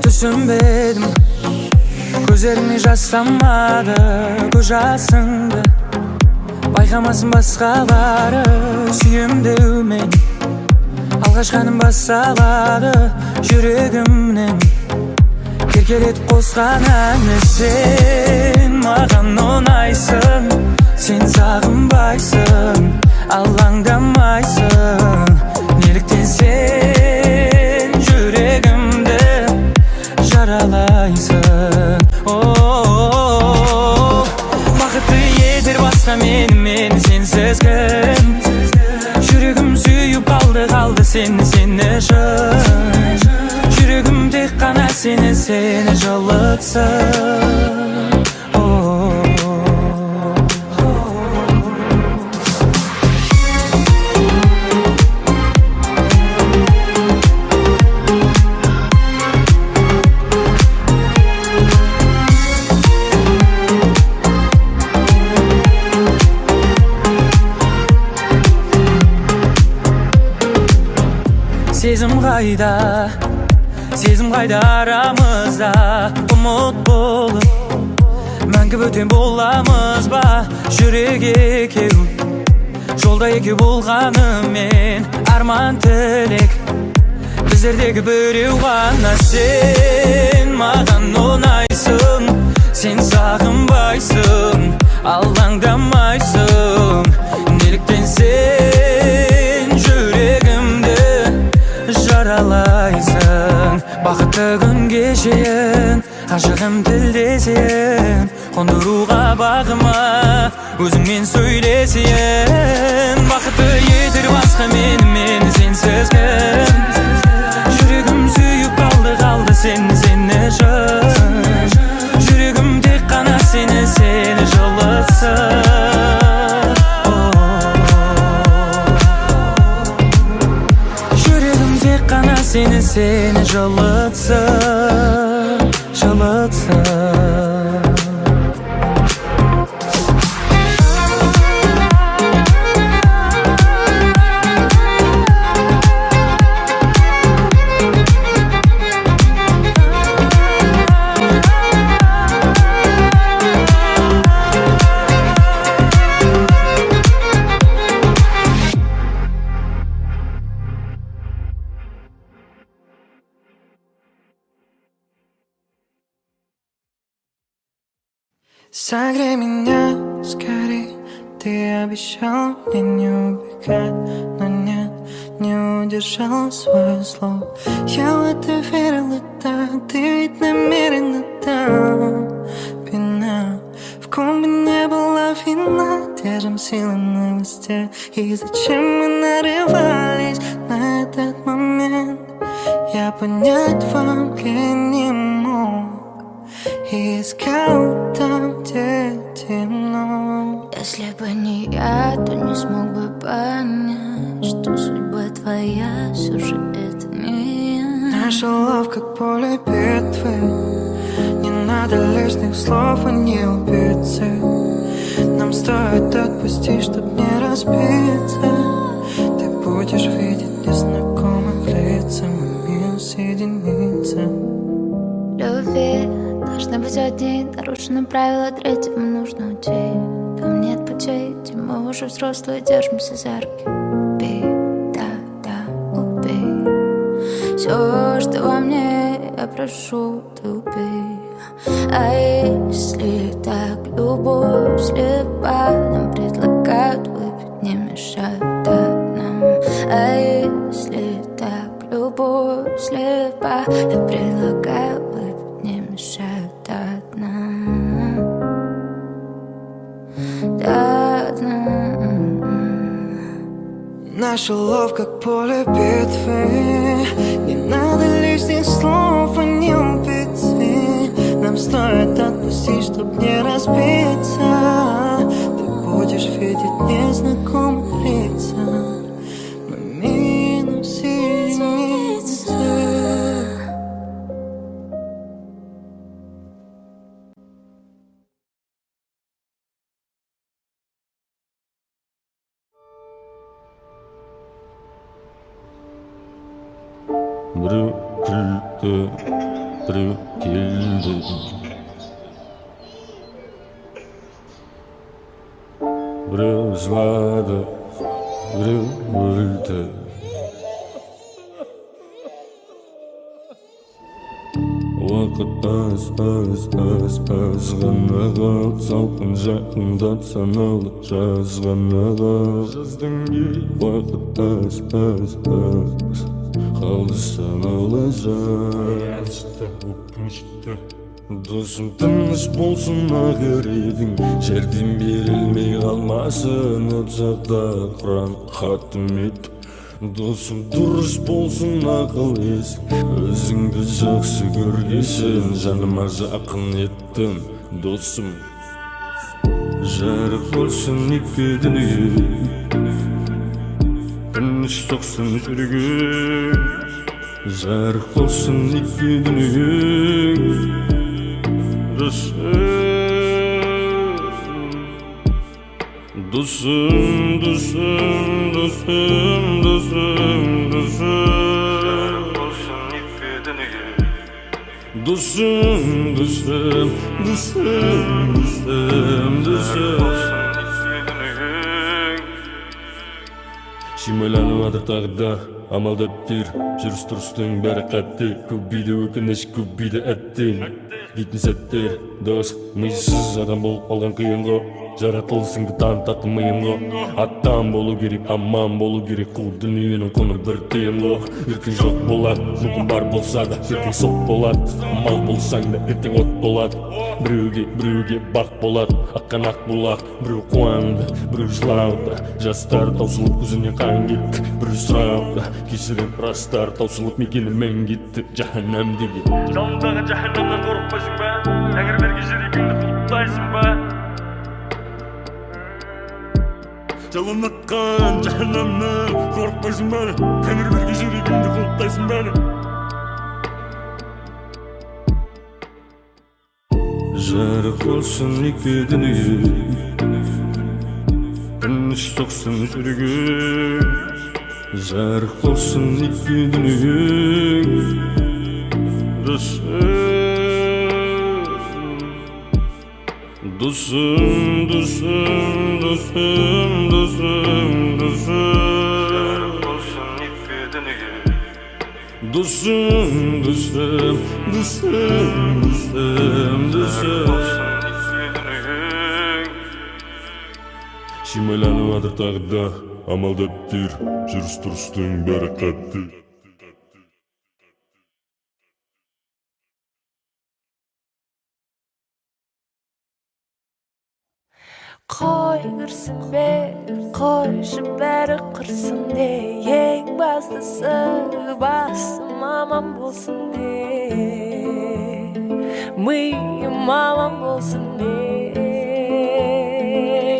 Түсінбедім, көздеріме жастамады көз жасыңды. Байқамасын басқалары сүйемдеумен алғашқаным басталады жүрегімнен. Керкелетіп қосқан әні сен маған ұнайсың. Сен сағынбайсың, алаңдамайсың. Неліктен сен жүрегімді жаралайсың? Бақытты етер басқа мені сенсіз кім? Жүрегім сүйіп қалды сені үшін. Жүрегім тек қана сені жылытсын. Сезім қайда арамызда ұмыт болып, мәңгі бөтен боламыз ба жүрек екеу? Жолда екі болғанымен арман тілек, біздердегі біреу ғана. Сен маған ұнайсың, сен сағынбайсың, алаңдамайсың. Неліктен сен жүрегімді жаралайсың? Бақытты күн кешейін, ғашығым тілдесейін, қондыруға бағыма өзіңмен сөйлесейін. Бақытты етер басқа мені сенсіз кім? Жүрегім сүйіп қалды сені үшін. Жүрегім тек қана сені жылытсын. Seni жылытсын, жылытсын. Согрей меня скорей, ты обещал мне не убегать, но нет, не удержал свое слово. Я в это верила, да, ты ведь намеренно там пина. В ком бы не была вина, держим силы на высоте. И зачем мы нарывались на этот момент, я понять вам не мог. И искал там, где темно. Если бы не я, то не смог бы понять, что судьба твоя все же это не я. Наша лав как поле битвы, не надо лишних слов, они убийцы. Нам стоит отпустить, чтоб не разбиться. Ты будешь видеть незнакомых лиц, мы соединиться. Любви должны быть одни, нарушены правила, третьему нужно уйти. Там нет путей, где мы уже взрослые, держимся за руки. Убей, да, убей. Все, что во мне, я прошу, ты убей. А если так любовь слепа, нам предлагают выпить, не мешают нам. А если так любовь слепа, я предлагаю выпить, не мешают нам. Наша лов как поле битвы, не надо лишних слов, они убийцы. Нам стоит отпустить, Отпусти, чтоб не разбиться. Ты будешь видеть незнакомых лица. Мы минус единицы. Біреу күлді, біреу келді. Біреу жылады, біреу өлді. Уақыт аз ғана қал, салқын жақындат саналы жаз ғана қал. Уақыт аз қалды саналы жаз. Досым тыныш болсын ақиретің, жәрдем берілмей қалмасын ұзақта құран хатым ет. Досым дұрыс болсын ақыл есің, өзіңді жақсы көргесін, жаныма жақын еттім. Досым жарық болсын екі дүние, тыныш соқсын жүрегің. Жарық болсын екі дүние, Досым, досым, досым, досым, досым. Досым, досым, досым, досым, досым. Шимайланып адыр тағда, амалдап тер. Жүріс-тұрыстың бәрі қатты, көп биді өкініш, көп биді әттен. Дейтін сәттер, дос, миссіз адам болып алған қиынғы. Жаратылысыңды танытатын миымғы. Аттан болу керек, аман болу керек. Құл дүниенің құны бір тиынғы. Ертең жоқ болады, мүмкін бар болса да, ертең сот болады. Мал болсаң да, ертең от болады. Біреуге бақ болады, аққан ақ бұлақ. Біреу қуанды, біреу жылауды. Жастар таусылып көзінен қан кетті. Біреу сұрауды, кешірім растар таусылып мекенімен кетті. Жаһаннам деген жалындағы жаһаннамнан қорықпайсың ба? Тәңірберген жүрегіңді құлыптайсың ба? Жалынатқан жаһаннамнан қорықпайсың ба? Тәңірберген жүрегіңді құлыптайсың ба? Жарық болсын екі дүние, тыныш соқсын жүрегің. Жарық болсын екі дүние, Досым, досым, досым, досым, досым. Досым, досым, досым, досым, досым. Шимайланып адыр тағда, амалдап тер. Жүріс-тұрыстың бәрі қатты. Қой күрсінбе, қойшы бәрі құрсын де. Ең бастысы басым аман болсын де. Миым аман болсын де.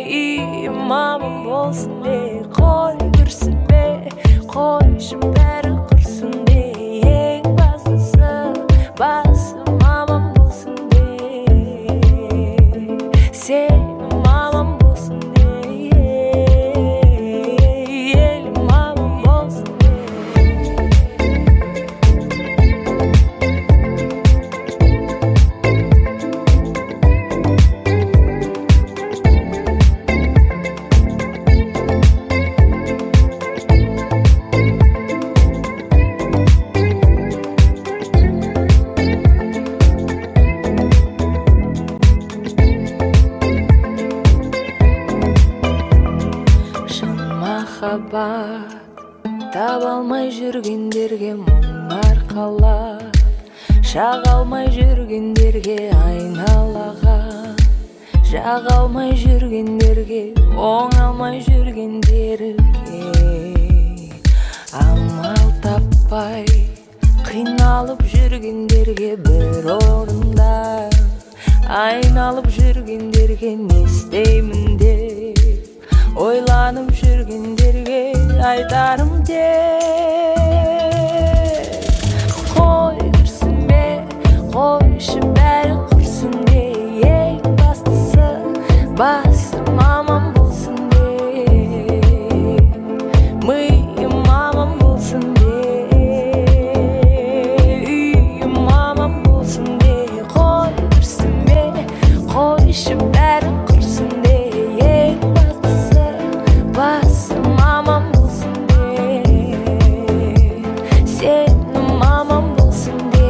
Иім аман болсын де. Қой күрсінбе, қойшы бәрі құрсын де. Ең бастысы басым аман болсын де. Сен таба алмай жүргендерге мұңар қалап, шаға алмай жүргендерге айналаға, жаға алмай жүргендерге, оңалмай жүргендерге. Амал таппай қиналып жүргендерге бір орында, айналып жүргендерге не істеймін деп, ойланып жүргендерге айтарым тек қой күрсінбе, қойшы бәрі құрсын де, ең бастысы басым аман болсын де, миым аман болсын де, үйім аман болсын де, қой күрсінбе, қойшы бәрі құрсын де, ең бастысы басым аман болсын де, сенім аман болсын де,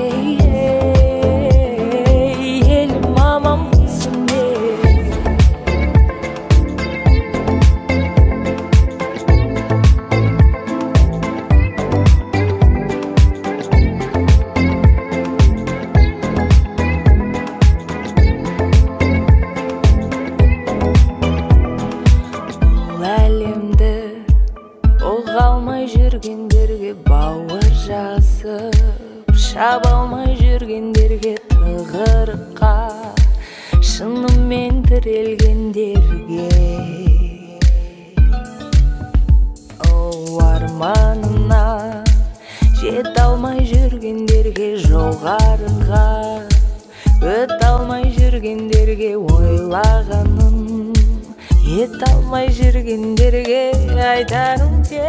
елім аман болсын де. Бұл әлемді ұға алмай жүргендерге бауыр жасып, шаба алмай жүргендерге тығырыққа, шынымен тірелгендерге, арманына жете алмай жүргендерге, жоғарыға өте алмай жүргендерге, ойлағанын ете алмай жүргендерге айтарым тек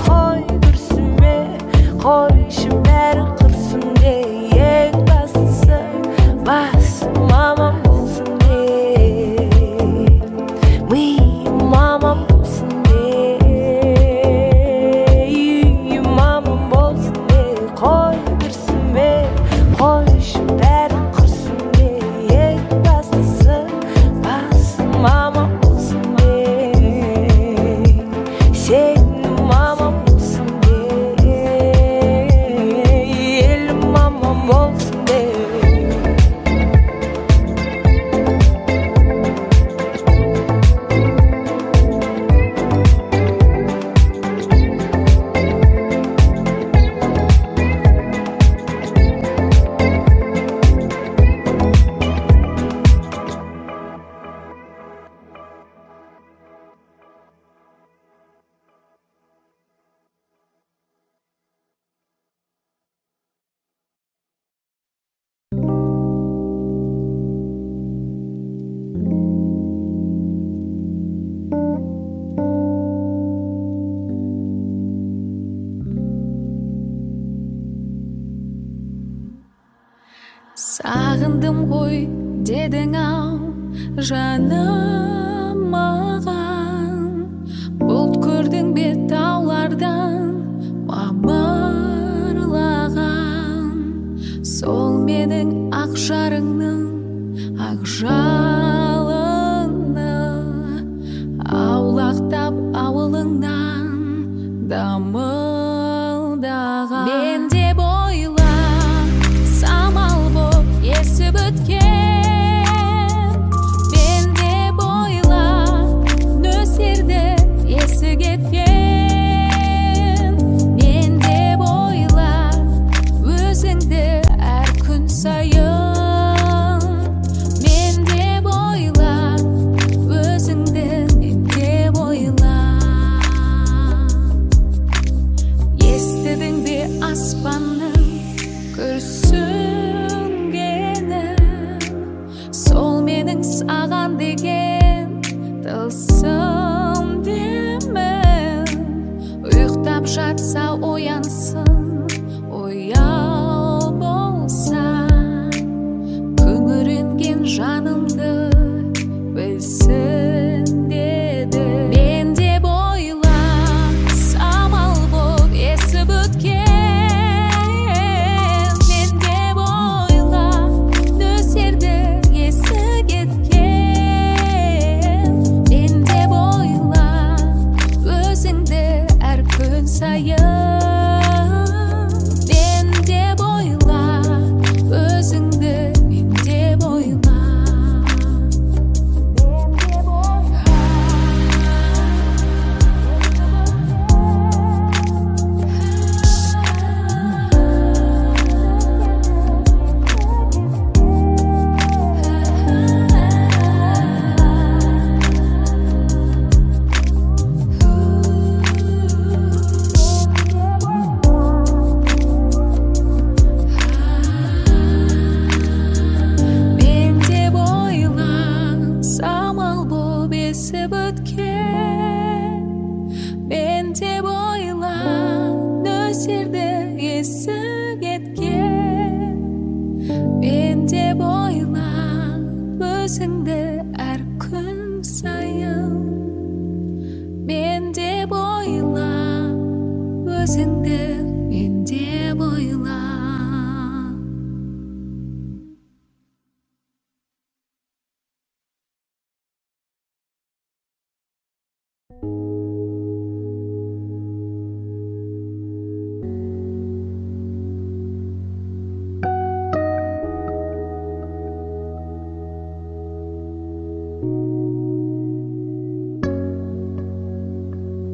қой күрсінбе, қойшы бәрі құрсын де, ең бастысы басым аман болсын де, миым аман болсын де, үйім аман болсын де, қой күрсінбе, қойшы бәрі құрсын де, ең бастысы басым аман болсын де, сенім аман болсын де, елім аман болсын де. Сағындым ғой дедің ау жаным маған, бұлт көрдің бе таулардан мамырлаған, сол менің ақ жарыңның ақ жалыны, аулақтап ауылыңнан дамылдаған. Мен де бойла самал боп есіп өткен, мен де бойла нөсерді есі кеткен, мен де бойла өзіңді әр күн сайын, мен де бойла өзіңді, мен де бойла. Естідің бе аспан мен деп ойла өзіңді әр күн сайын. Мен деп ойла өзіңді, мен деп ойла.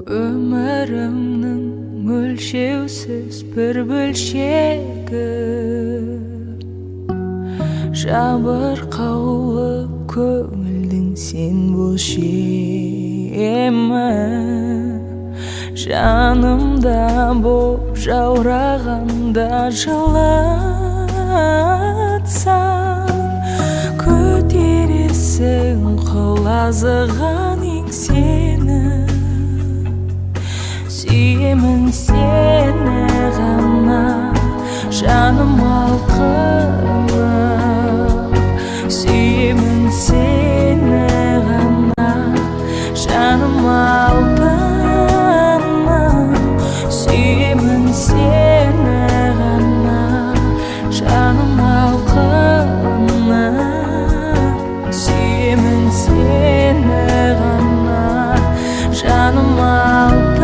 Өмірімнің өлшеусіз бір бөлшегі, жабырқаулы көңілдің сен бөлшемі. Жанымда боп жаурағанда жылатсаң, көтересің құлазыған еңсені. Сүйемін сені ғана, жаным алқынып. Сүйемін сені ғана, жаным алқынып. Сүйемін сені ғана, жаным алқынып. Сүйемін сені ғана, жаным алқынып.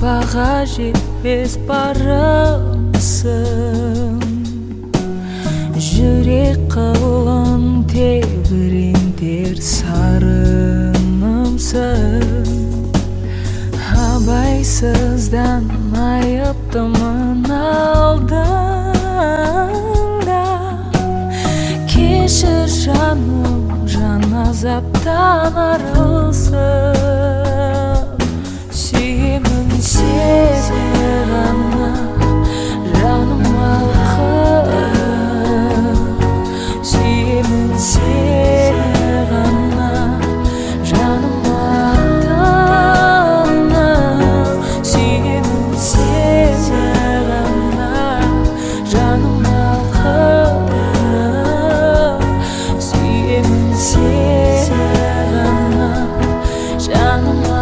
Баға жетпес барымсың, жүрек қылын тебірентер сарынымсың. Абайсыздан айыптымын алдыңда, кешір жаным, жан азаптан арылсын. Сүйемін сені ғана, жаным алқынып. Сүйемін сені ғана, жаным алқынып. Сүйемін сені ғана, жаным алқынып. Сүйемін сені ғана, жаным алқынып.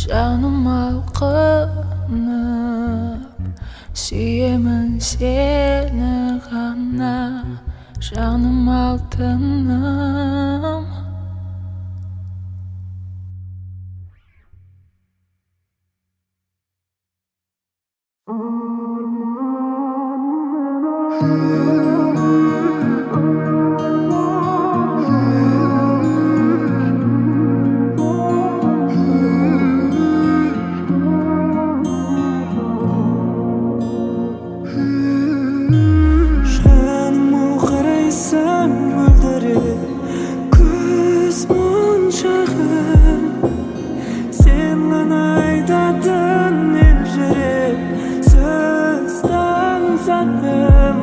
Жаным алқынып. Сүйемін сені ғана, жаным алтыным. Айтатын ел жүрек сөз таңсатым.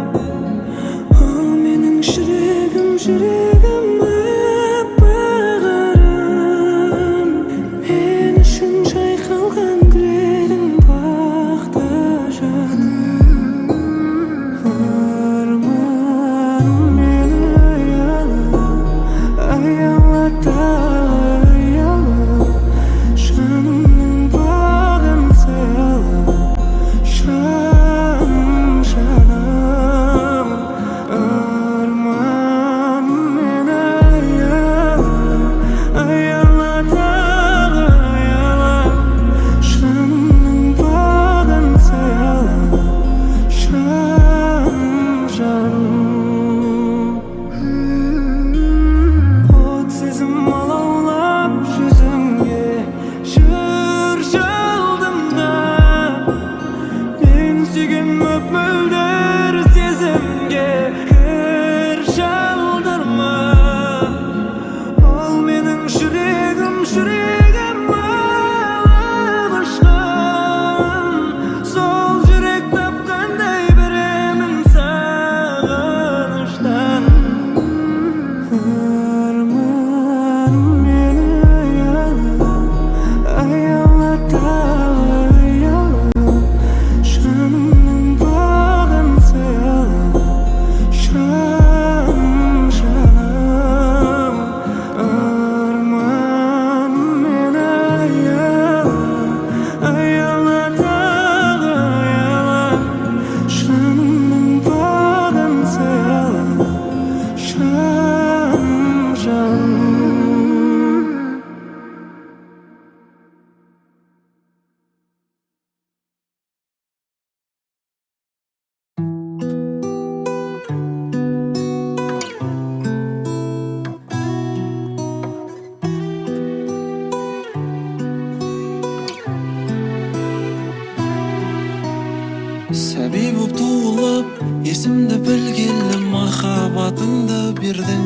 есімді білгелі махаббатыңды бердің.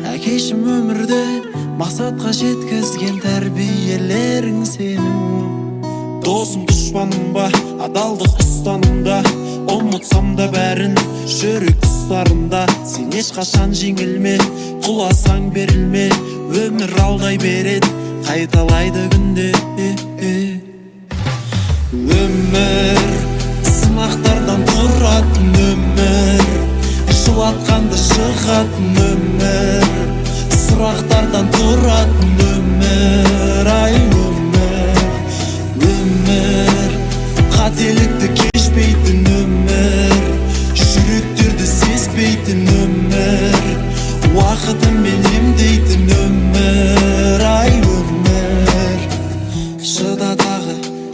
Әкешім өмірде мақсатқа жеткізген тәрбиелерің сенің. Досым дұшпаным ба, адалдық ұстанымда, ұмытсам да бәрін жүрек тұстарында. Сен ешқашан жеңілме, құласаң берілме, өмір алдай береді, қайталайды күнде. Өмір сынақтардан тұратын өмір, жылатқанды шығатын өмір, сұрақтардан тұратын өмір, ай өмір. Өмір қателікті кешпейтін өмір, жүректерді сезбейтін өмір, уақытымен емдейтін өмір, ай өмір.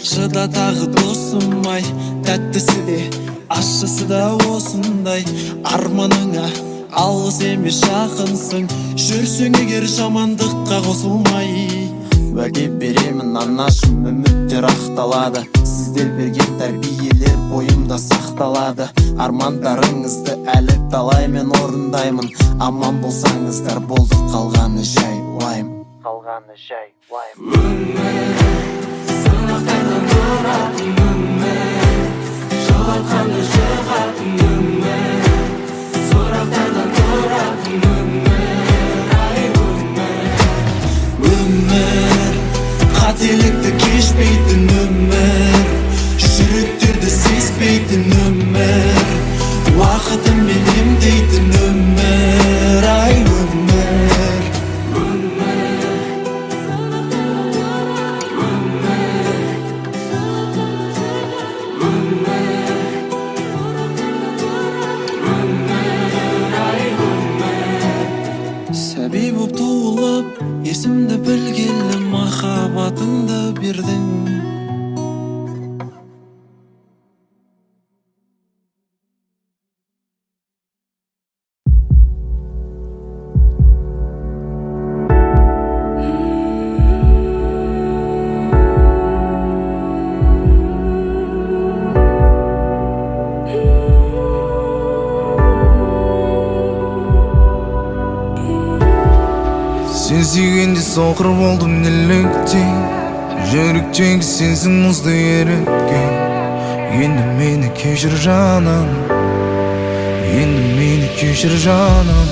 Шыда тағы досым ай, тәттісі де ащысы да осындай. Арманыңа алғыс емес жақынсың, жүрсең егер жамандыққа қосылмай. Уәде беремін анашым, үміттер ақталады, сіздер берген тәрбиелер бойымда сақталады. Армандарыңызды әлі талай мен орындаймын, аман болсаңыздар болды, қалғаны жай уайым. Сынақтардан тұратын өмір, жылатқанды шығатын өмір, сұрақтардан тұратын өмір, ай өмір. Өмір қателікті кешпейтін өмір, жүректерді сезбейтін өмір, уақытымен емдейтін өмір, ай өмір. Сәби боп туылып, есімді білгелі махаббатыңды бердің. Сен сүйгенде соқыр болдым неліктен, жүректегі сенсің мұзды еріткен. Енді мені кешір жаным, енді мені кешір жаным.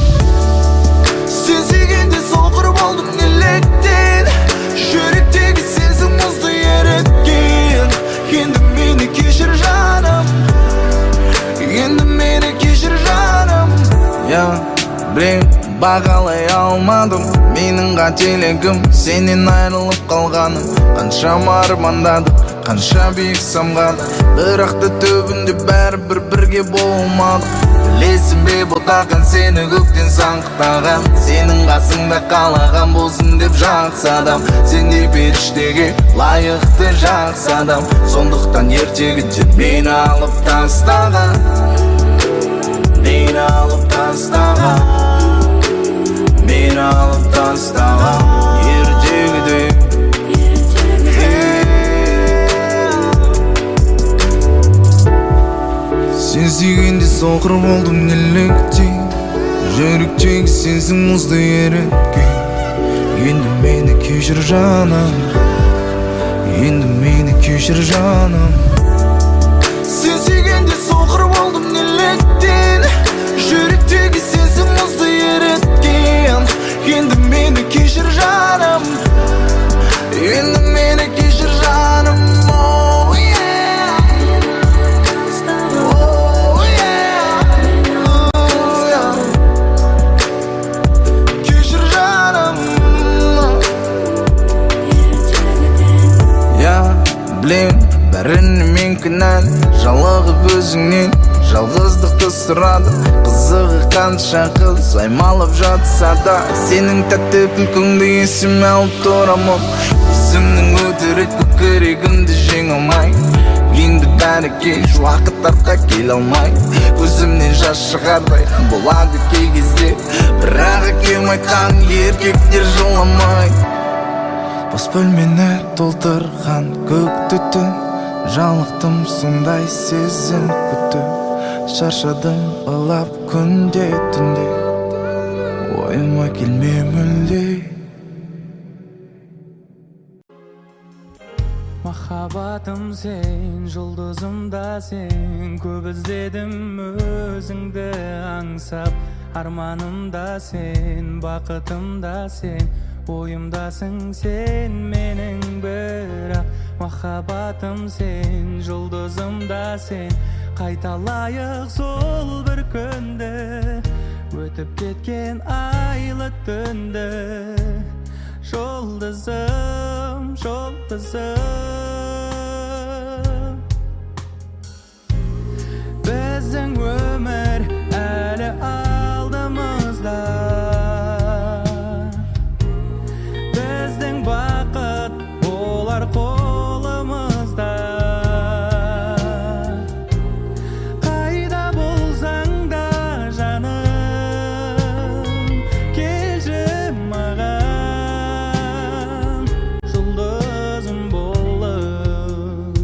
Сен сүйгенде соқыр болдым неліктен, жүректегі сенсің мұзды еріткен. Енді мені кешір жаным, енді мені кешір жаным. Білем, бағалай алмадым менің қателігім, сенен айырылып қалғаным. Қаншама армандадық, қанша биік самғадық, бірақ та түбінде бәрібір бірге болмадық. Білесің бе бұтаққан сені көктен саңқтаған, сенің қасыңда қалаған болсын деп жақсы адам. Сен де періштеге лайықты жақсы адам, сондықтан ертегіде мені алып тастаған, мені алып тастаған, мені алып тастаған ертегіде. Сен сүйгенде соқыр болдым неліктен, жүректегі сенсің мұзды еріткен. Енді мені кешір жаным, енді мені кешір жаным. Сен сүйгенде соқыр болдым неліктен, жүректегі сенсің мұзды еріткен. Енді мені кешір жаным, енді мені кешір жаным. Білем, бәріне мен кінәлі, жалығып өзіңнен жалғыздықты сұрады. Қызығы қанша қыз аймалып жатса да, сенің тәтті күлкіңді есіме алып тұрамын. Өзімнің өтірік көкірегімді жеңе алмай, енді бәрі кеш, уақыт артқа келе алмай. Көзімнен жас шығардай болады кей кезде, бірақ әкем айтқан еркектер жыламай. Бос бөлмені толтырған көк түтін, жалықтым сондай сезім күтіп. Şarşadım ılап күнде түнде ойыма келме мүлде. Махаббатым сен, жұлдызым да сен. Көп іздедім өзіңді аңсап. Арманым да сен, бақытым да сен. Ойымдасың сен менің бірақ. Махаббатым сен, жұлдызым да сен. Қайталайық сол бір күнді, өтіп кеткен айлы түнді. Жұлдызым, жұлдызым, біздің өмір әлі алдымызда. Біздің бақыт болар қолымызда. Қайда болсаң да жаным, келші маған, жұлдызым болып.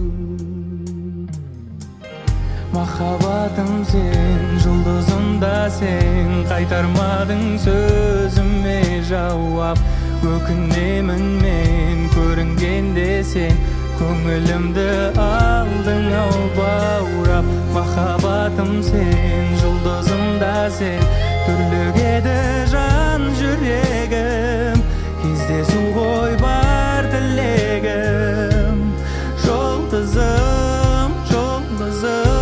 Махаббатым сен, жұлдызым да сен. Қайтармадың сөзіме жауап. Өкінемін мен көрінгенде сен, көңілімді алдың ау баурап. Махаббатым сен, жұлдызым да сен. Түрлігеді жан жүрегім, кездесу ғой бар тілегім. Жұлдызым, жұлдызым,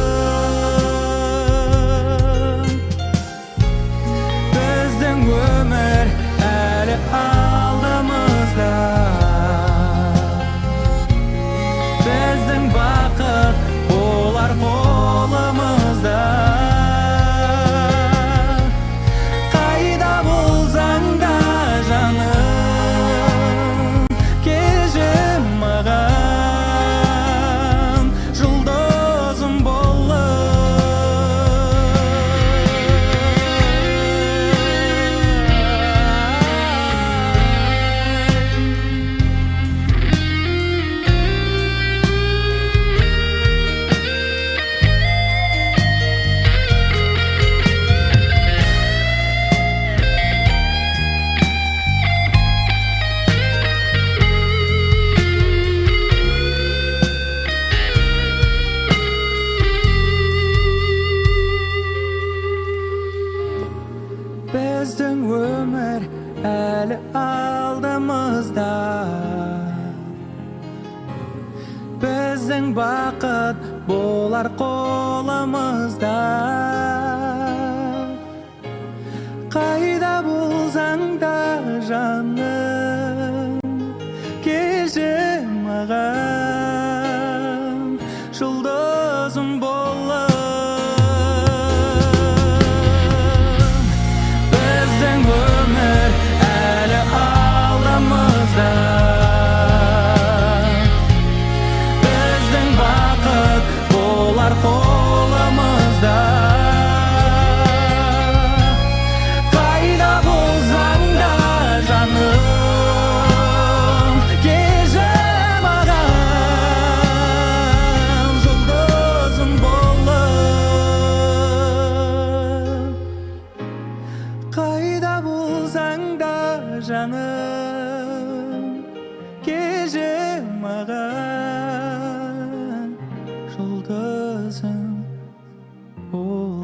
біздің өмір әлі алдымызда. Біздің бақыт болар қолымызда. Қайда болсаң да жаным, келші маған, жұлдызым болып. Біздің өмір әлі алдымызда. Біздің бақыт болар қолымызда. Қайда болсаң да жаным, келші маған, жұлдызым болып. Біздің өмір әлі алдымызда. Біздің бақыт болар қолымызда. Қайда болсаң да жаным, келші маған, жұлдызым болып. Қайда болсаң да жаным, келші маған, жұлдызым болып.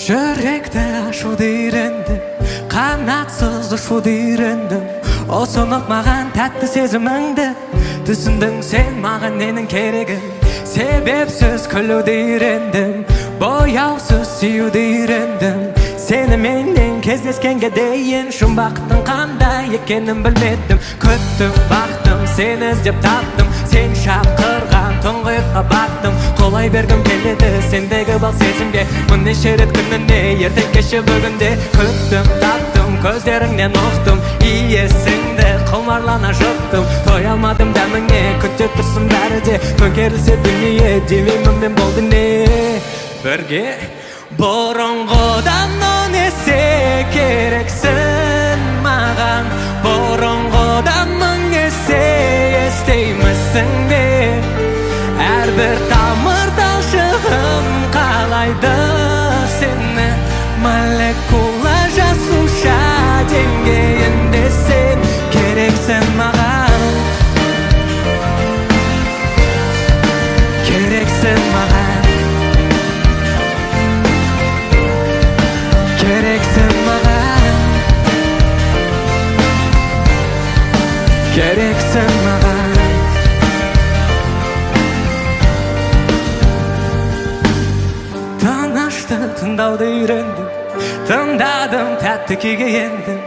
Жүректі ашуды үйрендім, қанатсыз ұшуды үйрендім. Осынып маған тәтті сезіміңді, түсіндің сен маған ненің керегін. Себепсіз күлуді үйрендім, бояусыз сүюді үйрендім. Сені менен кездескенге дейін жұмбақтың қандай екенін білмедім. Күттім, бақтым, сені іздеп таптым, сен шақырған тұңғиыққа баттым. Қолай бергім келеді сендегі бал сезімге, мұннеше рет күніне ертең кеше бүгінде. Күттім, таптым, Gözlerinden uqdum iyesinde Kumarlana жұттым Toy almadım dәміңе Күтте тұрсын бәрі де Төңкерілсе дүние Демеймін мен болды не Бірге Бұрынғыдан он есе керексің маған Бұрынғыдан мың есе естеймісің бе Әрбір тамыр талшығым қалайды сені Молекула жасуша деңгейінде сен керексің маған Керексің маған Керексің маған Керексің маған Танышты тыңдауды үйрендім Тыңдадым тәтті күйге ендім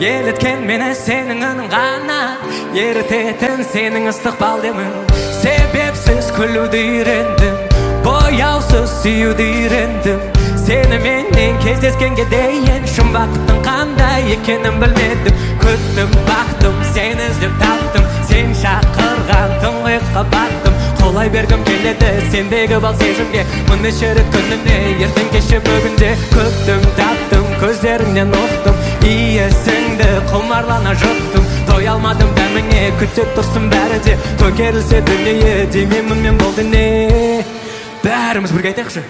Еліткен мені сенің үнің ғана Ерітетін сенің ыстық балдемің Себепсіз күлуді үйрендім Бояусыз сүюді үйрендім Сені менен кездескенге дейін Шын бақыттың қандай екенін білмедім Күттім, бақтым, сені іздеп таптым Сен шақырған тұңғиыққа баттым Қолай бергім келеді сендегі бал сезімге Мұны шерік күніне ертең кеше бүгінде Күттім, таптым, көздеріңнен ұқтым Иесіңді құмарлана жұттым Той алмадым дәміңе күтсе тұрсын бәрі де Төңкерілсе дүние демеймін мен болды не Бәріміз бірге айтайықшы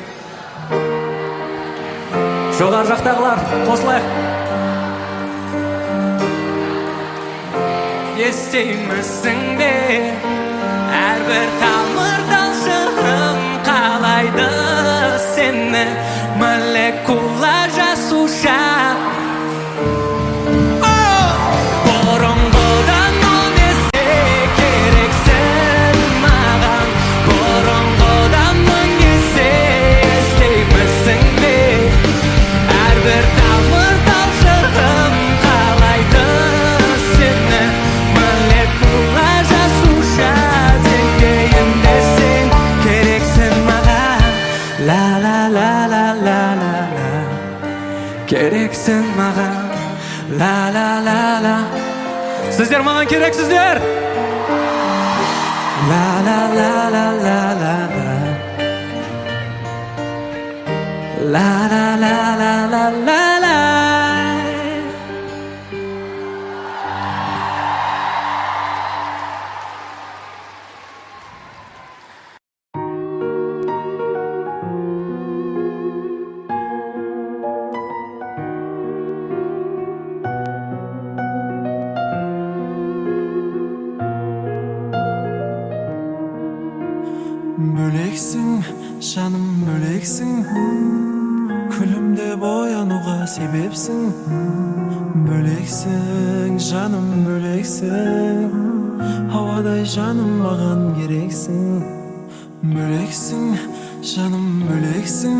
Жоғар жақтағылар қосылайық Естеймісің бе Әрбір тамыр талшығым қалайды сені Молекула жасуша Бұрынғыдан он есе керексің маған Бұрынғыдан мың есе естеймісің бе Әрбір тамыр талшығым қалайды сені Молекула жасуша деңгейінде сен керексің маған Ла-ла-ла-ла-ла-ла Керексің маған Ла-ла-ла-ла Сіздер маған керексіздер Ла-ла-ла-ла-ла-ла Ла-ла-ла-ла-ла-ла Бөлексің, жаным бөлексің Күлімде боянуға себепсің Бөлексің, жаным бөлексің Ауадай жаным маған керексің Бөлексің, жаным бөлексің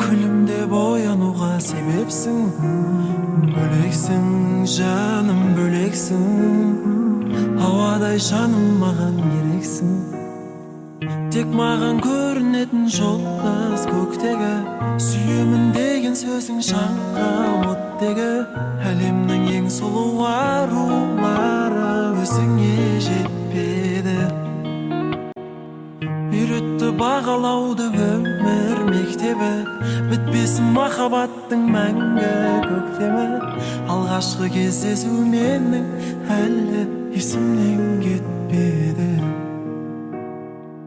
Күлімде боянуға себепсің Бөлексің, жаным бөлексің Ауадай жаным маған керексің Тек маған көрінетін жұлдыз көктегі Сүйемін деген сөзің шаңға оттегі Әлемнің ең сұлу арулары өзіңе жетпеді Үйретті бағалауды өмір мектебі Бітпесін махаббаттың мәңгі көктемі Алғашқы кездесу менің әлі есімнен кетпеді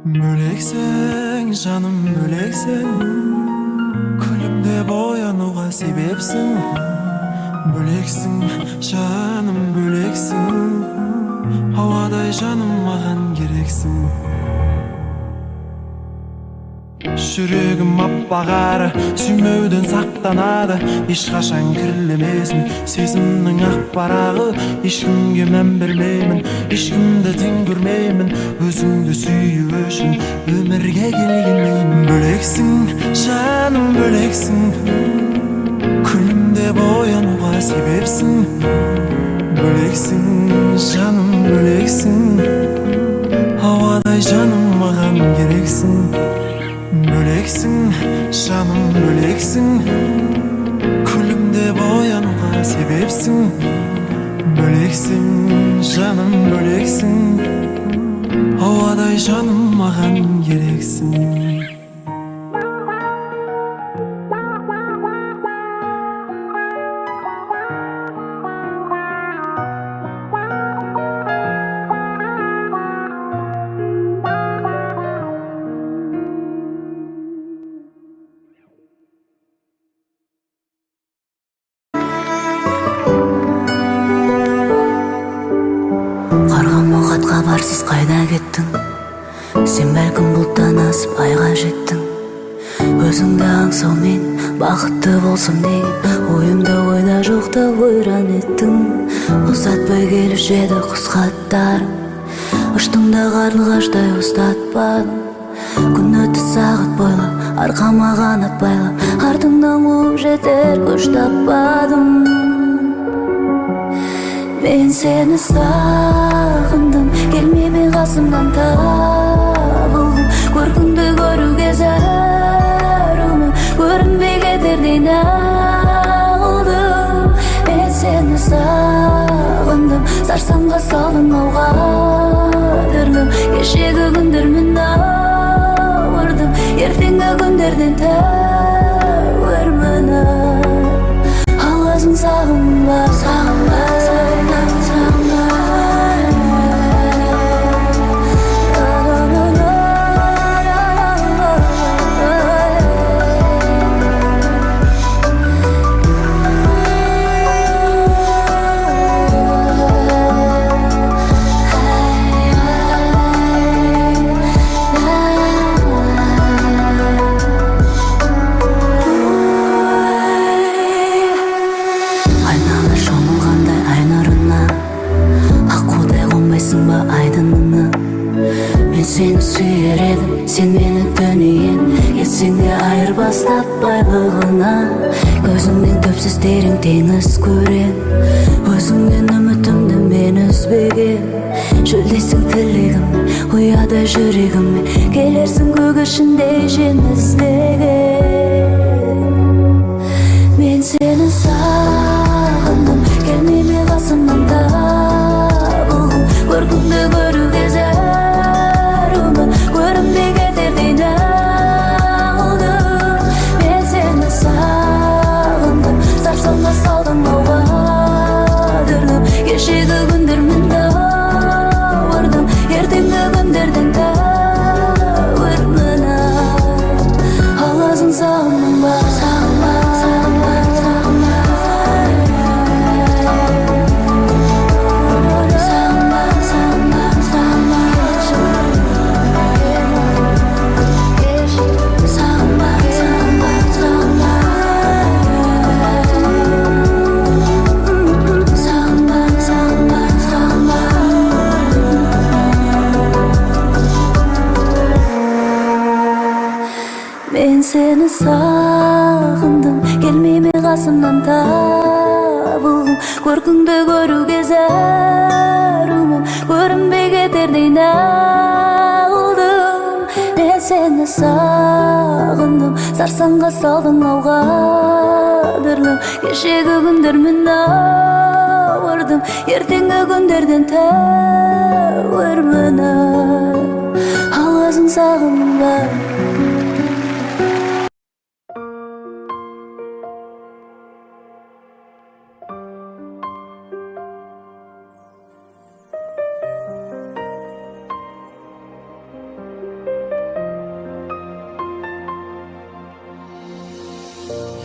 Бөлексің, жаным бөлексің Күлімде боянуға себепсің Бөлексің, жаным бөлексің Ауадай жаным маған керексің Жүрегім аппағары сүймеуден сақтанады Ешқашан кірлемесін сезімнің ақ парағы Ешкімге мән бермеймін, ешкімді тең көрмеймін Өзіңді сүю үшін өмірге келгенмеймін Бөлексің, жаным бөлексің Күлімде боянуға себепсің Бөлексің, жаным бөлексің Ауадай жаным маған керексің Бөлексің, жаным бөлексің Күлімде боянуға бөлексің, жаным бөлексің, ауадай жаным маған керексің. Қарғамағат хабарсыз қайда кеттің? Сен бәлкім бұлттан асып айға жеттің. Өзіңді аңсаумен бақытты болсам деген ойымда ойда жоқта ойран еттің. Ұзатпай келуші еді құс хаттарың, ұштың да қарлығаштай ұстатпадың. Күн өтті сағат бойлап, арқама қанат байлап, артыңнан қуып жетер күш таппадым. Мен сені сағындым, келмей қасымнан табылдым. Көркіңді көруге зәрумын, көрінбей кетердей нағылдым. Мен сені сағындым, сарсаңға салдың ауға түрдім. Кешегі күндермен ауырдым, ертеңгі күндерден тәуірмін. Аласың сағынба, сағынба. Сені сүйер едім, сен мені дүниен кетсең де айырбастап байлығына. Көзіңнен төпсіз терең теңіз көрем, өзіңнен үмітімді мен үзбеген. Шөлдесің тілегім, ұяда жүрегім, келерсің көк ішінде жем іздеген. Мен сені сағындым, келмей қасымнан табылдым. Көркіңді көруге көрінбей кетердей нағылдым. Мен сені сағындым, сарсаңға салдың ауға түрдім. Кешегі күндермен ауырдым, ертеңгі күндерден тәуірмін. Аласың сағынба, сағынба, сағынба, сағынба. Мен сені сағындым, келмей қасымнан табылдым. Көркіңді көруге зәрумын, көрінбей кетердей нағылдым. Мен сені сағындым, сарсаңға салдың ауға дүрлім. Кешегі күндермен ауырдым, ертеңгі күндерден тәуірмін. Аласың сағынба.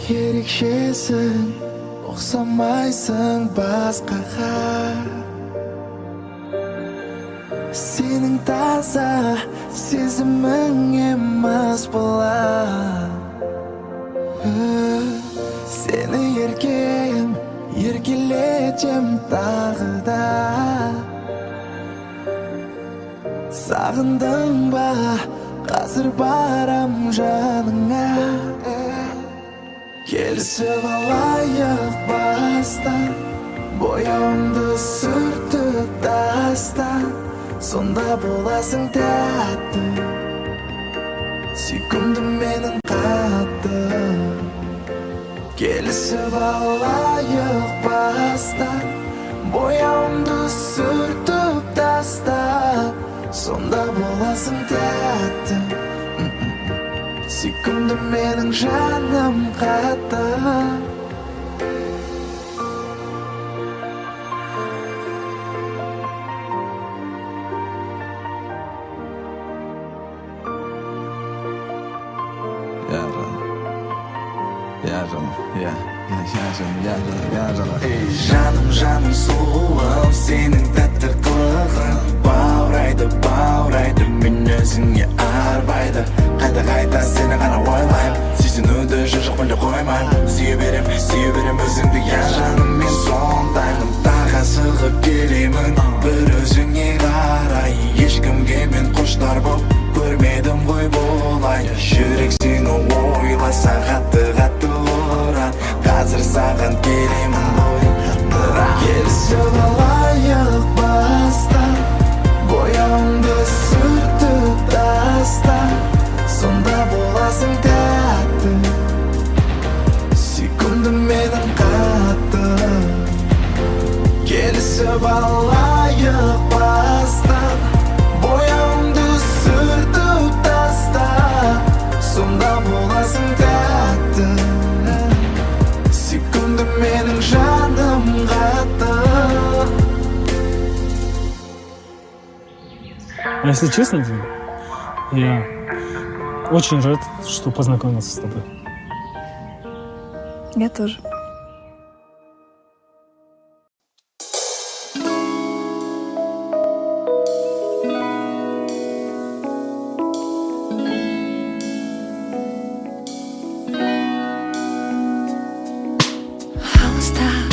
Ерекшесің, ұқсамайсың басқаға. Сенің таза сезіміңе мас болам. Сені еркем, еркелетем тағы да. Сағындың ба, қазір барам жаныңа. Келісіп алайық бастан, бояуымды сүртіп тастан. Сонда боласың тәтті, сүйкімді менің қатты. Келісіп алайық бастан, бояуымды сүртіп таста, сонда боласың тәтті. Сүйкімді менің жаным қатты. Жаным, жаным сұлуым, сенің тәтті қылығың баурайды мен өзіңе арбайды. Қайта сені ғана ойлаймын, сүйсінуді жоқ мүлде қоймаймын. Сүйе берем өзіңді, я жаным, мен сондаймын. Тағы шығып келемін, бір өзіңе қарай. Ешкімге мен құштар боп көрмедім ғой болай. Жүрек сені ойласа қатты ұрады. Қазір саған келемін ғой, бірақ келісіп алайық баста. Бояуымды сүртіп таста, сонда боласың тәтті. Сүйкімді менің қатты. Келісіп алайық баста. Бояуымды сүртіп таста, сонда боласың тәтті. Сүйкімді менің жаным қатты. Если честно, я очень рад, что познакомился с тобой. Я тоже. Алыстап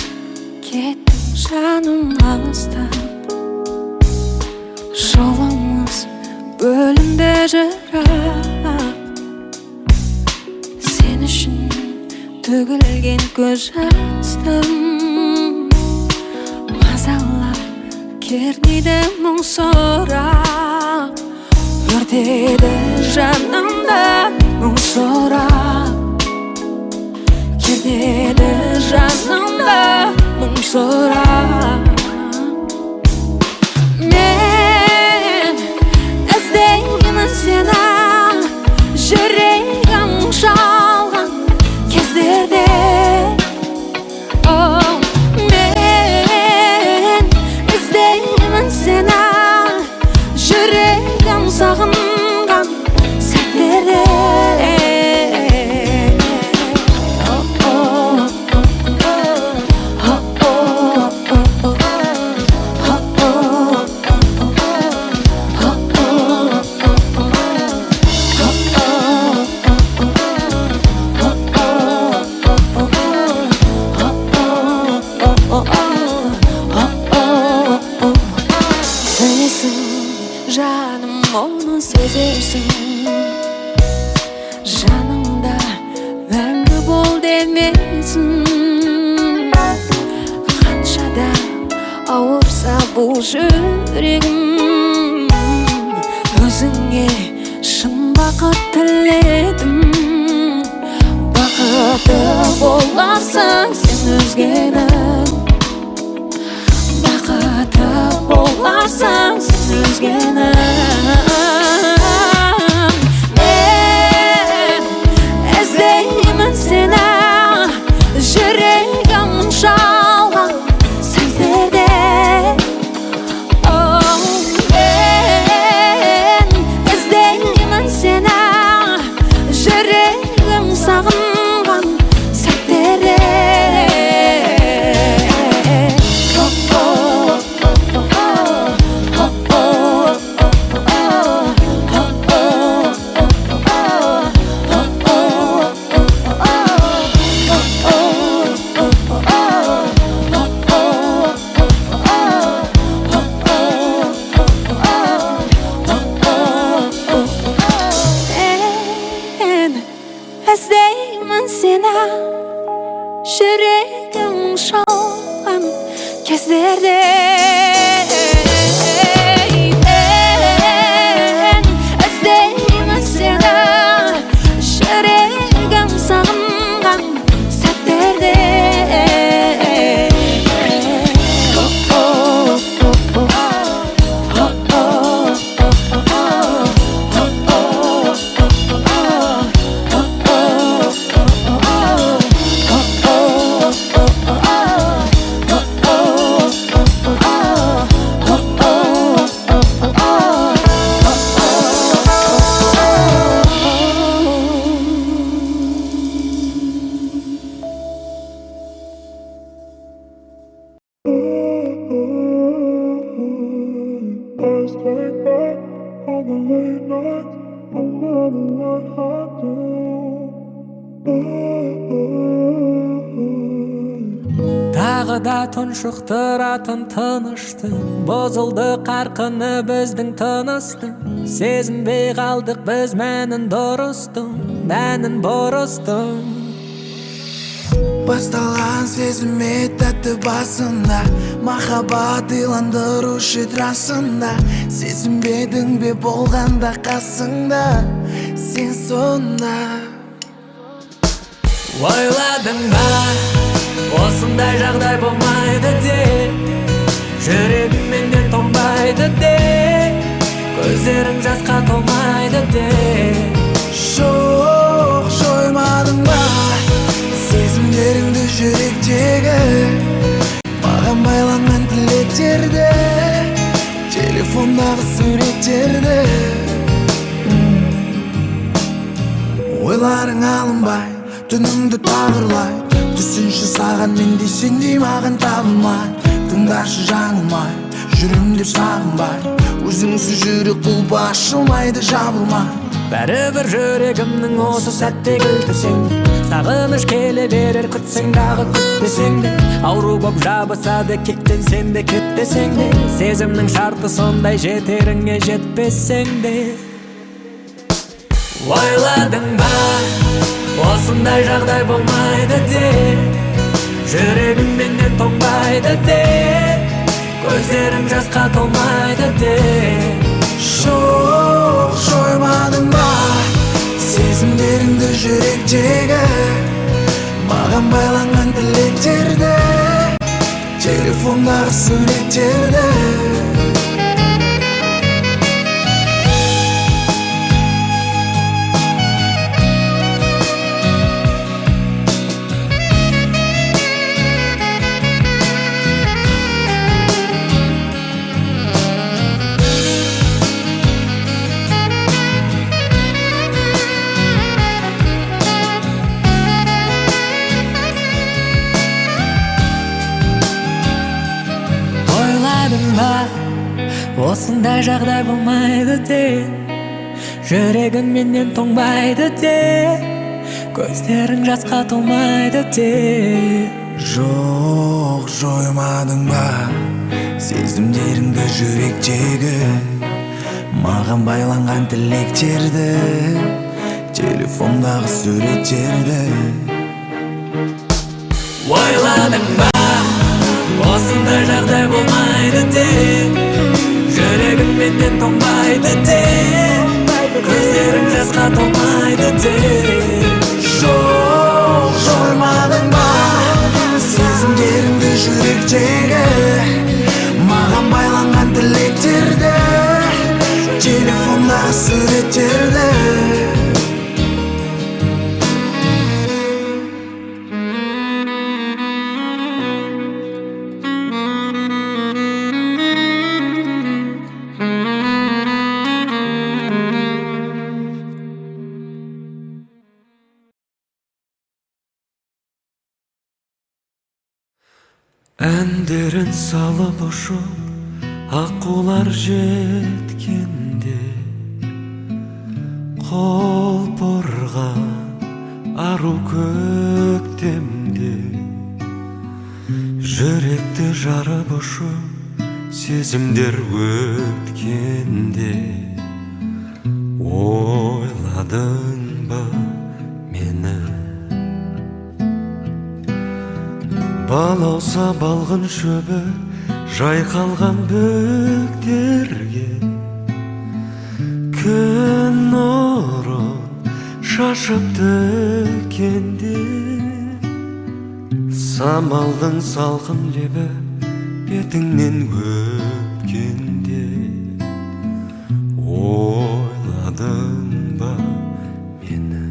кеттің жаным, алыстап. Жолымыз бөлінді жырап. Сен үшін төгілген көз жастым. Мазалап кернейді мұң сорап. Өртеді жанымда мұң сорап. Кернейді жанымда мұң сорап. Сені жүрегім жалған кездерде, мен іздеймін сені жүрегім сағынған сәттерде. Жаным, оны сезерсің. Жанымда мәңгі бол демесін. Қаншада ауырса бұл жүрегім, өзіңе шын бақыт тіледім. Бақытты боласың сен өзгенің, бақытты боласың сен өзгенің. Мен іздеймін сені жүрегім жалған сәттерде. Мен іздеймін сені жүрегім сағынған сәттерде. Іздеймін сені жүрегім шалған кездерде. Іздеймін сені жүрегім сағынған сәттерде. Тағы да тұншықтыратын тыныштың, бұзылды қарқыны біздің тыныстың. Сезінбей қалдық біз мәнін дұрыстың, мәнін бұрыстың. Басталған сезіме тәтті басында, махаббат иландырушы трасында. Сезінбедің бе болғанда қасыңда, сен сонда. Ойладың ба, осындай жағдай болмайды де, жүрегім менен тоңбайды де, көздерің жасқа толмайды де. Жоқ, жоймадың ба сезімдеріңді жүректегі, маған байланған тілектерді, телефондағы суреттерді. Ойларың алынбай, түніңді тағырлай, түсінші саған мен десеңдей маған табылмай. Тыңдашы жаңылмай, жүрім деп сағынбай, өзіңсіз жүрек құлпы ашылмайды, жабылмай. Бәрібір жүрегімнің осы сәтте кілтісең, сағыныш келе берер күтсең дағы күтпесең де, ауру боп жабысады кектенсең де кетпесең де, сезімнің шарты сондай жетеріңе жетпесең де. Ойладың ба, осындай жағдай болмайды де, жүрегім менен тоңбайды де, көздерің жасқа толмайды де. Жоқ, жоймадың ба сезімдеріңді жүректегі, маған байланған тілектерді, телефондағы суреттерді. Осындай жағдай болмайды де, жүрегің менен тоңбайды де, көздерің жасқа толмайды де. Жоқ, жоймадың ба сезімдеріңді жүректегі, маған байланған тілектерді, телефондағы суреттерді. Ойладың ба, осындай жағдай болмайды де, жүрегім менен тоңбайды де, көздерің жасқа толмайды де. Жоқ, жоймадың ба сезімдеріңді жүректегі, маған байланған тілектерді, телефондағы суреттерді. Әндерін салып ұшып аққулар жеткенде, қолпырған ару көктемде, жүректі жарып ұшып сезімдер өткенде. Ойладың ба мені, балауса балғын шөбі жайқалған бөктерге, күн нұрын шашып төккенде, самалдың салқын лебі бетіңнен өпкенде. Ойладың ба мені,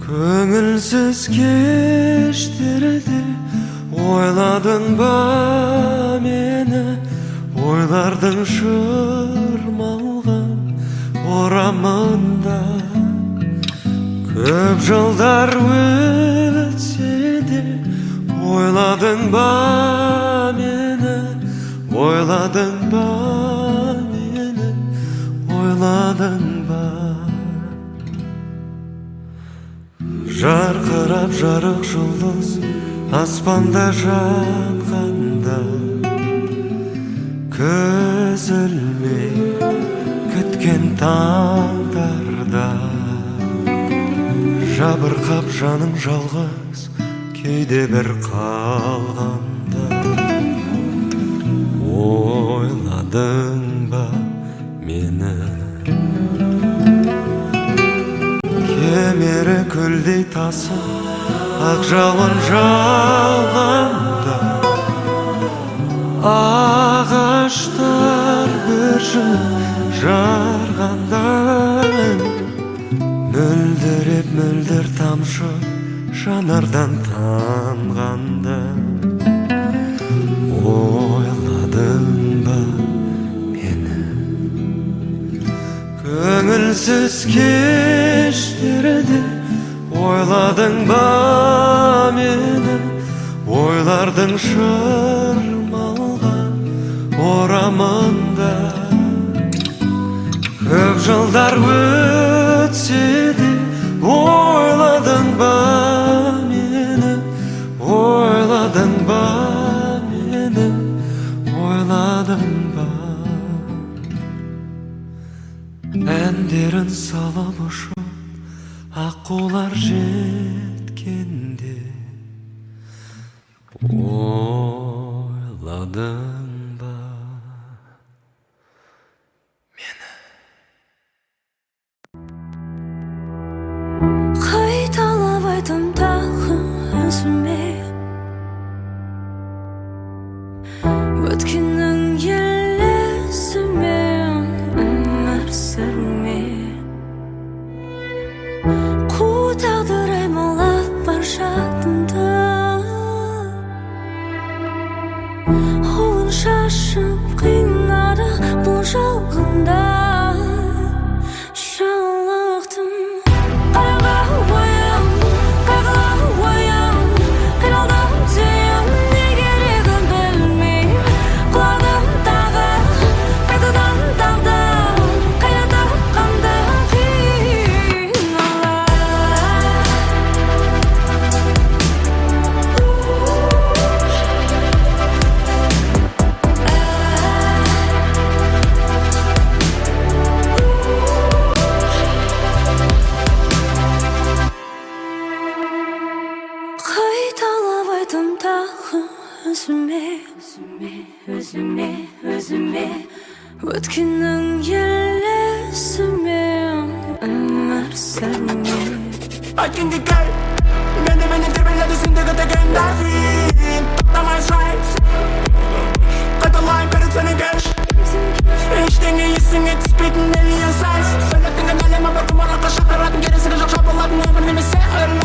көңілсіз кештерде ойладың ба мені, ойлардың шырмалған орамында. Көп жылдар өтсе де ойладың ба мені, ойладың ба мені, жарық жұлдыз аспанда жанғанда көз ілмей күткен таңдарда жабырқап жаның жалғыз кейде бір қалғанда ойладың ба мені кемері көлдей тасып ақ жауын жауғанда ағаштар бүршін жарғанда мөлдіреп мөлдір тамшы жанардан тамғанда ойладың ба мені көңілсіз кештерде ойладың ба мені ойлардың шырмалған орамында көп жылдар өтсе де ойладың ба мені ойладың ба мені ойладың ба әндерін салып ұшып аққулар жеткенде ойладың ба мені қайталап айтам тағы өзіме өткеннің елесімен өмір сүрме қу тағдыр аймалап бар жадымды уын шашып қинады бұл жалғанда жалықтым қайғы ойым қайғылы ойым қиналдым дейін не керегін білмей құладым тағы қайтадан тағдыр қайратып қанды қайталап айтам тағы өзіме өткеннің елесімен өмір сүрме Айткенге кел мені тербеледі сендегі деген нәфин тоқтамай шай қайталайын перед сені кеш ештеңе есіңе түспейтін миллион сайз сөйлеттің әлемі бір құмарлыққа шақыратын керісігі жоқ жабылатын өмір немесе өлім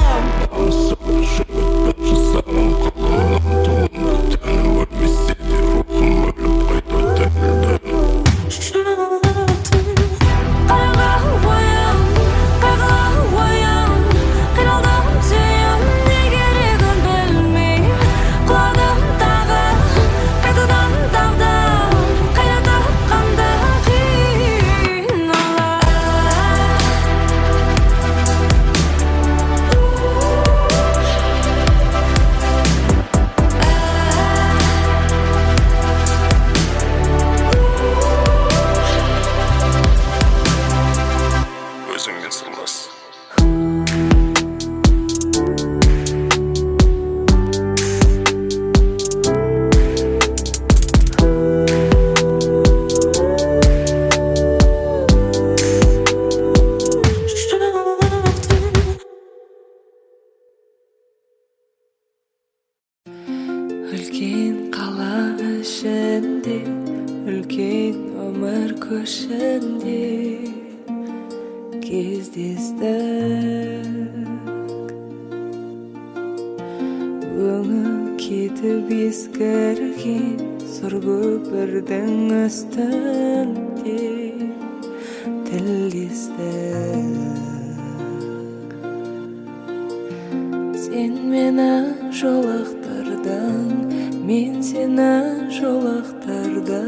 үлкен қала ішінде үлкен өмір көшінде кездестік өңі кетіп ескірген сұр көпірдің үстінде тілдестік сен мені жолықтырдың мен сені жолықтырдым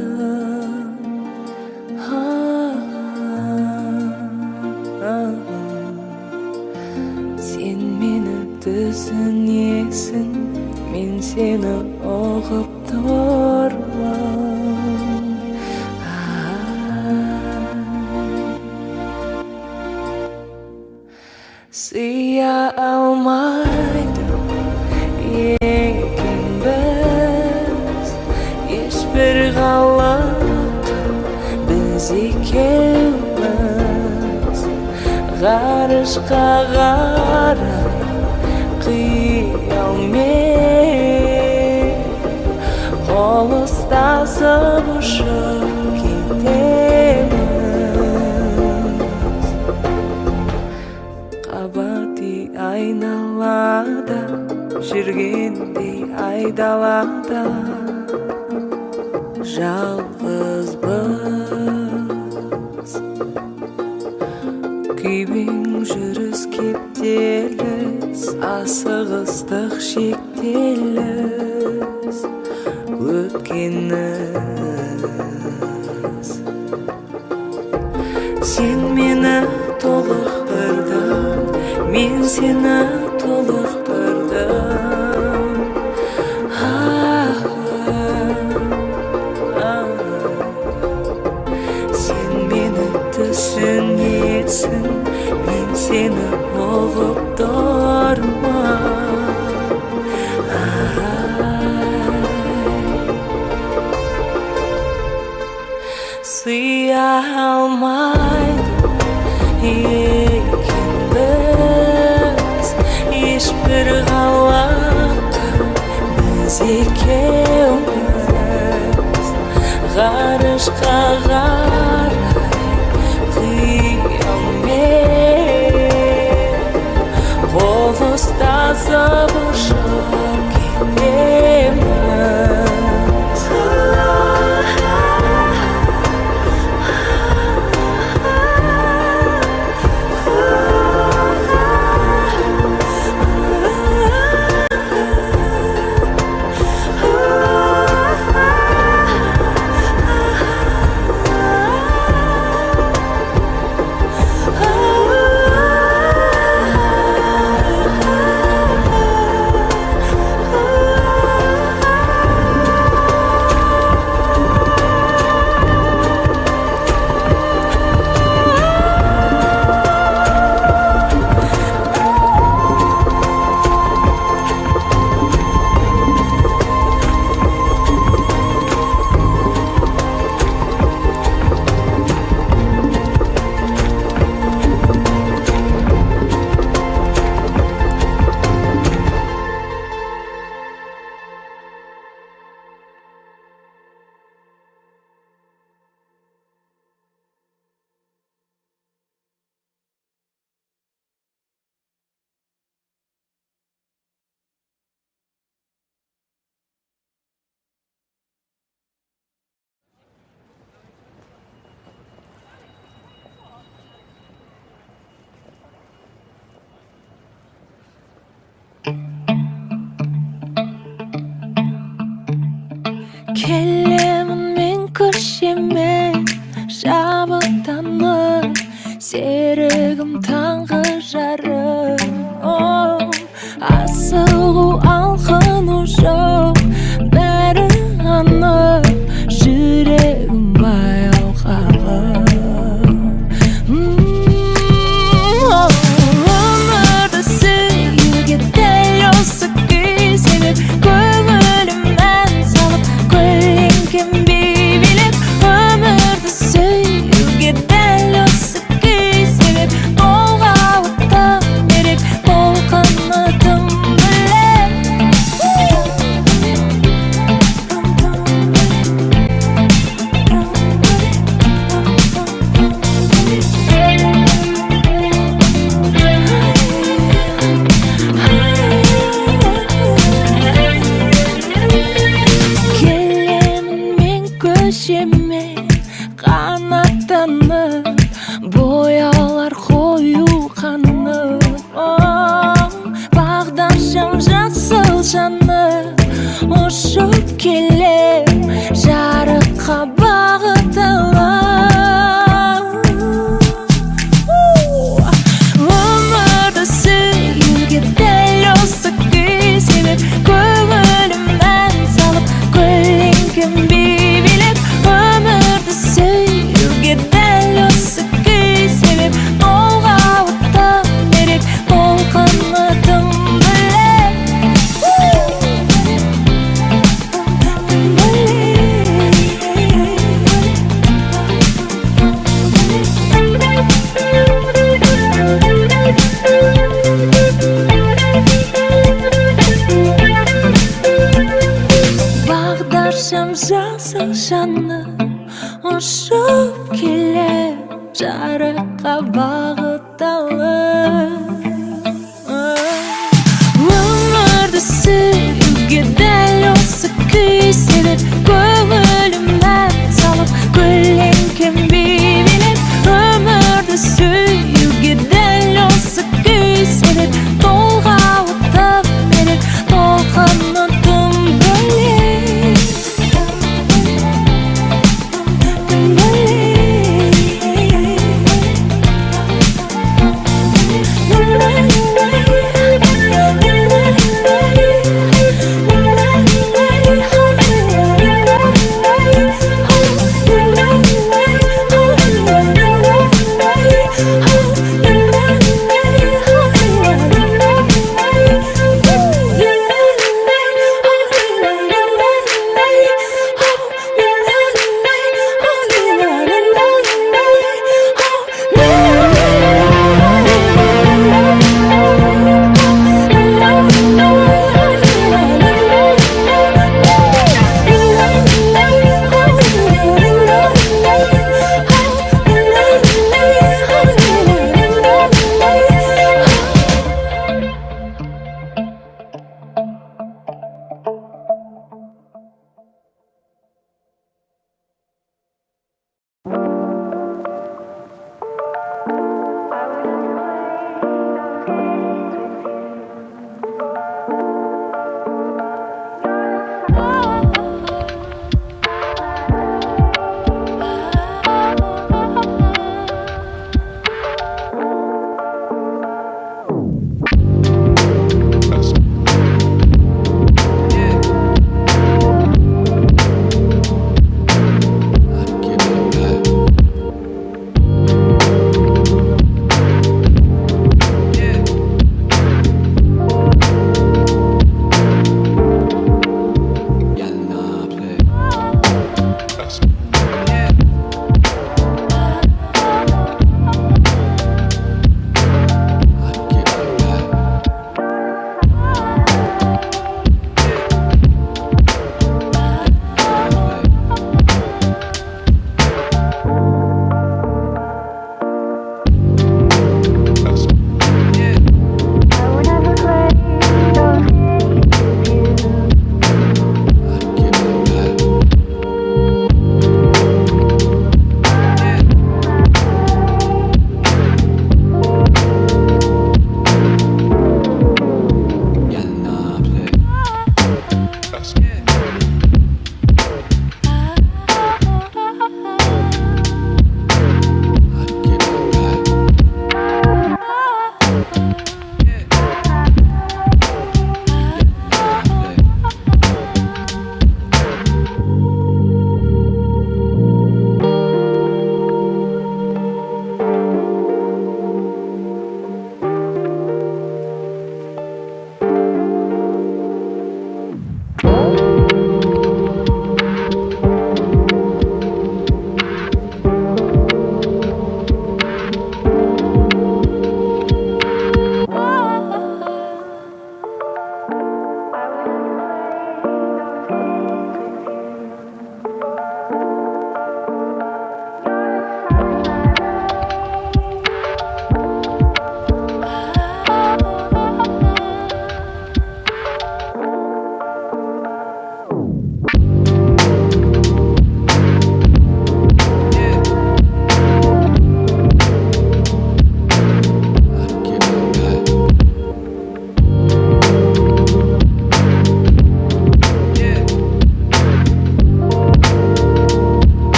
сен мені түсінесің, мен сені ұғып тұрмын. Сыя алмайдым екенбіз, ешбір ғаламда біз екеуміз. Ғарышқа қарай қиялмен қол ұстасып ұшып кетеміз. Қабати айналада жүргендей айдалада жалғызбыз. Күйбең жүріс кептеліс, асығыстық шектеліс өткеніміз. Сен мені толықтырдың, мен сені толықтырдым. Сен мені түсінесің, мен сені ұғып тұрмын. Сыя алмайдым екенбіз, ешбір ғаламда біз екеуміз. Ғарышқа қарай қиялмен қол ұстасып ұшып кетеміз. Келемін мен көшемен шабыттанып, серігім таңғы жарым. Асығу алқыну жоқ, бәрі анық, жүрегім баяу қағып. Өмірді сүюге дәл осы күй себеп, көңілім ән салып, көлеңкем билеп. Өмірді сүюге дәл осы күй себеп, толғауыттым керек, толқынытым білем. Келемін мен көшемен қанаттанып, бояулар қою қанып. Бағдаршам жасыл жанып, ұшып келем жарыққа бағыт алып. Өмірді сүюге дәл еркінбей билеп өмірді сүюге дәл осы күй себеп толға оттан керек толқынытым Бағдаршам жасыл жаным ұшып келем жарыққа бағытталып өмірді сүюге дәл осы күй себеп